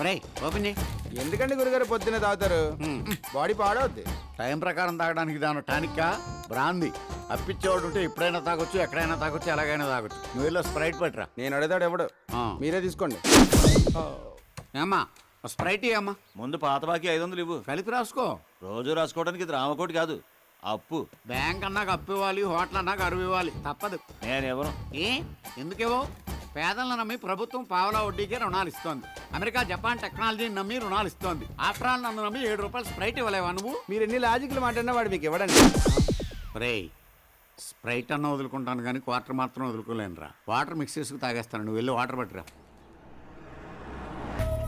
రే open చేయి. ఎందుకండి గురుగారు పొద్దున్నే తాగుతారు? బాడీ పాడవుద్ది. టైం ప్రకారం తాగడానికి దాని టానిక్కా బ్రాంది. అప్పిచ్చేవాడు ఉంటే ఎప్పుడైనా తాగొచ్చు, ఎక్కడైనా తాగొచ్చు, ఎలాగైనా తాగొచ్చు. నువ్వు వెళ్ళి స్ప్రైట్ పట్టురా. నేను అడుగుతాడు ఎవడు, ఆ. మీరే తీసుకోండి. ఏమ్మా స్ప్రైట్ అమ్మా. ముందు పాత బాకీ 500 ఇవ్వు. కలిపి రాసుకో. రోజు రాసుకోవడానికి ఇది రామకోటి కాదు, అప్పు. బ్యాంక్ అన్నాక అప్పు ఇవ్వాలి, హోటల్ అన్నాక అరువు ఇవ్వాలి, తప్పదు. నేను ఎవరు? ఏ ఎందుకేవో? పేదలను నమ్మి ప్రభుత్వం పావలా వడ్డీకే రుణాలు ఇస్తోంది. అమెరికా జపాన్ టెక్నాలజీని నమ్మి రుణాలు ఇస్తోంది. ఆఫ్టర్ ఆల్ నన్ను నమ్మి 7 రూపాయలు స్ప్రైట్ ఇవ్వలేవా నువ్వు? మీరు ఎన్ని లాజిక్లు మాట్లాడినా వాడు మీకు ఇవ్వడండి. రే స్ప్రైట్ అన్న వదులుకుంటాను కానీ క్వార్టర్ మాత్రం వదులుకోలేనురా. వాటర్ మిక్స్ చేసుకు తాగేస్తాను. నువ్వు వెళ్ళి వాటర్ పట్టురా.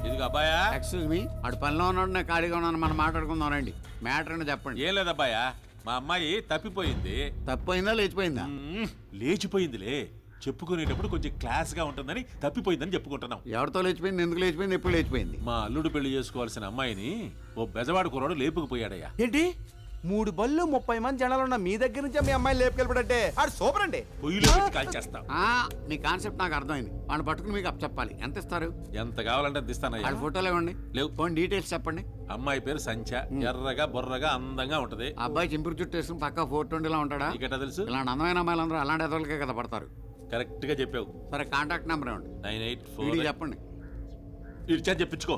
ఇదిగో అబ్బాయా. ఎక్స్క్యూజ్ మీ, ఆడు పనిలో ఉన్నాడు, నేను ఖాళీగా ఉన్నాను. మనం మాట్లాడుకుందాం రండి. మ్యాటర్ అని చెప్పండి. ఏం లేదబ్బాయా, మా అమ్మాయి తప్పిపోయింది. తప్పైందా లేచిపోయిందా? లేచిపోయిందిలే. చెప్పుకునేటప్పుడు కొంచెం క్లాస్ గా ఉంటుందని తప్పిపోయిందని చెప్పుకుంటున్నాం. ఎవరితో లేచిపోయింది, ఎందుకు లేచిపోయింది, ఎప్పుడు లేచిపోయింది? మా అల్లుడు పెళ్లి చేసుకోవాల్సిన అమ్మాయిని ఓ బెజవాడు కుర్రాడు లేపుకుపోయాడయ్యా. ఏంటి 3 బళ్ళు 30 మంది జనాలు ఉన్న మీ దగ్గర నుంచే మీ అమ్మాయిని లేపుకెళ్ళిపడంటే ఆడు సూపర్ అండి. పొయ్యిలో పెట్టి కాల్చేస్తాం. మీ కాన్సెప్ట్ నాకు అర్థమైంది. వాడిని పట్టుకుని మీకు చెప్పాలి. ఎంత ఇస్తారు? ఎంత కావాలంటే అంత ఇస్తానయ్యా. వాళ్ళ ఫోటోలు ఇవ్వండి. లేవు. ఫోన్ డీటెయిల్స్ చెప్పండి. అమ్మాయి పేరు సంచ, ఎర్రగా బొర్రగా అందంగా ఉంటది. ఆ అబ్బాయి చింపురు చుట్టూ వేసుకుని పక్క 420 ఉంటాడా? నీకెట్టా తెలుసు? ఇలాంటి అందమైన అమ్మాయిలందరూ అలాంటి ఎదలకే కదా పడతారు. కరెక్ట్ గా చెప్పావు. సరే కాంటాక్ట్ నెంబర్ ఇవ్వండి. 984 ఇది చెప్పండి. ఇచ్చా చెప్పించుకో.